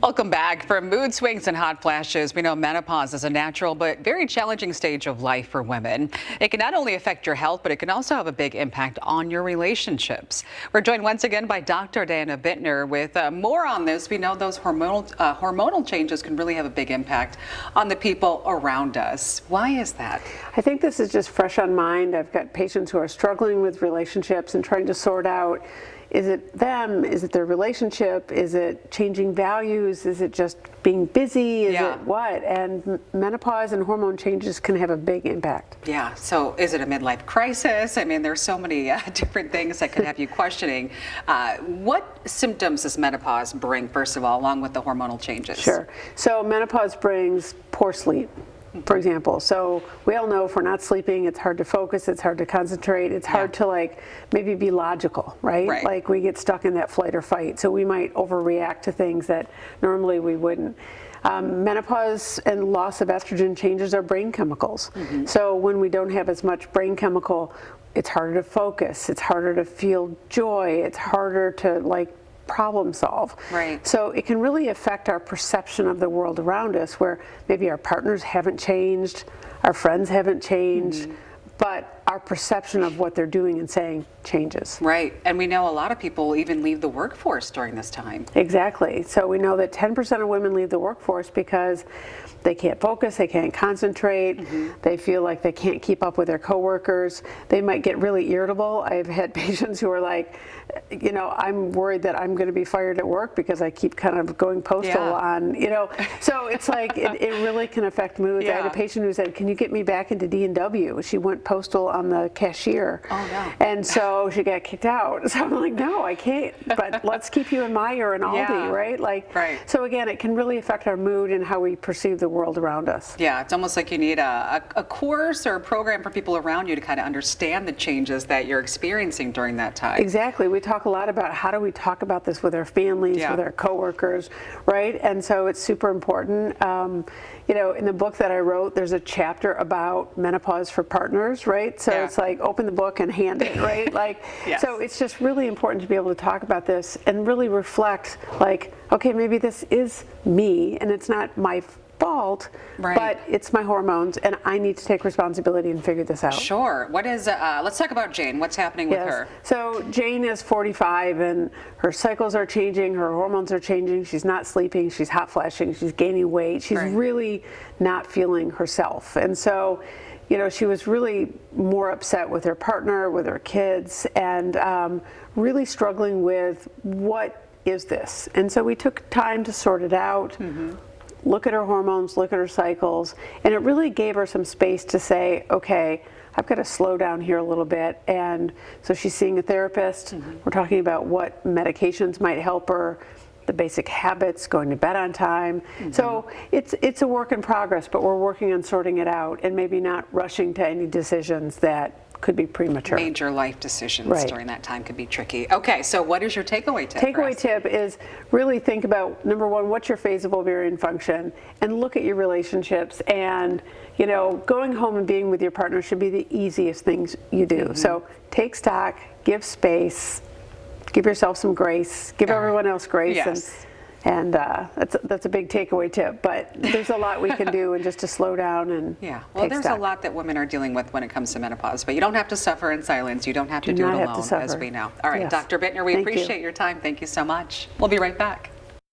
Welcome back. From mood swings and hot flashes, we know menopause is a natural but very challenging stage of life for women. It can not only affect your health, but it can also have a big impact on your relationships. We're joined once again by Dr. Bitner with more on this. We know those hormonal changes can really have a big impact on the people around us. Why is that? I think this is just fresh on mind. I've got patients who are struggling with relationships and trying to sort out, is it them? Is it their relationship? Is it changing values? Is it just being busy? Is it what? And menopause and hormone changes can have a big impact. Yeah, so is it a midlife crisis? I mean, there's so many different things that could have you questioning. What symptoms does menopause bring, first of all, along with the hormonal changes? Sure. So menopause brings poor sleep, for example. So we all know if we're not sleeping, it's hard to focus, it's hard to concentrate, it's hard to maybe be logical, right? Like we get stuck in that flight or fight. So we might overreact to things that normally we wouldn't. Menopause and loss of estrogen changes our brain chemicals. So when we don't have as much brain chemical, it's harder to focus, it's harder to feel joy, it's harder to problem solve. Right. So it can really affect our perception of the world around us, where maybe our partners haven't changed, our friends haven't changed, but our perception of what they're doing and saying changes. Right. And we know a lot of people even leave the workforce during this time. Exactly. So we know that 10% of women leave the workforce because they can't focus, they can't concentrate, they feel like they can't keep up with their coworkers, they might get really irritable. I've had patients who are like, I'm worried that I'm going to be fired at work because I keep kind of going postal on, so it's like it really can affect moods. I had a patient who said, can you get me back into D&W? She went postal on the cashier. Oh, no. And so she got kicked out. So I'm like, no, I can't, but let's keep you in Meijer and Aldi, right? So again, it can really affect our mood and how we perceive the world around us. Yeah, it's almost like you need a course or a program for people around you to kind of understand the changes that you're experiencing during that time. Exactly. We talk a lot about how do we talk about this with our families, with our coworkers, right? And so it's super important. In the book that I wrote, there's a chapter about menopause for partners, right? So it's like open the book and hand it, right? So it's just really important to be able to talk about this and really reflect, okay, maybe this is me and it's not my fault, but it's my hormones and I need to take responsibility and figure this out. Sure. What is, let's talk about Jane. What's happening with her? So Jane is 45 and her cycles are changing, her hormones are changing, she's not sleeping, she's hot flashing, she's gaining weight, she's really not feeling herself. And so, she was really more upset with her partner, with her kids, and really struggling with what is this? And so we took time to sort it out. Look at her hormones, look at her cycles, and it really gave her some space to say, okay, I've got to slow down here a little bit. And so she's seeing a therapist. We're talking about what medications might help her, the basic habits, going to bed on time. So it's a work in progress, but we're working on sorting it out and maybe not rushing to any decisions that could be premature. Major life decisions during that time could be tricky. Okay, so what is your takeaway tip? Takeaway tip is really think about, number one, what's your phase of ovarian function, and look at your relationships. And going home and being with your partner should be the easiest things you do. So take stock, give space, give yourself some grace, give everyone else grace. And that's a big takeaway tip, but there's a lot we can do and just to slow down and there's a lot that women are dealing with when it comes to menopause, but you don't have to suffer in silence. You don't have to do it alone, as we know. All right, Dr. Bitner, we appreciate your time. Thank you so much. We'll be right back.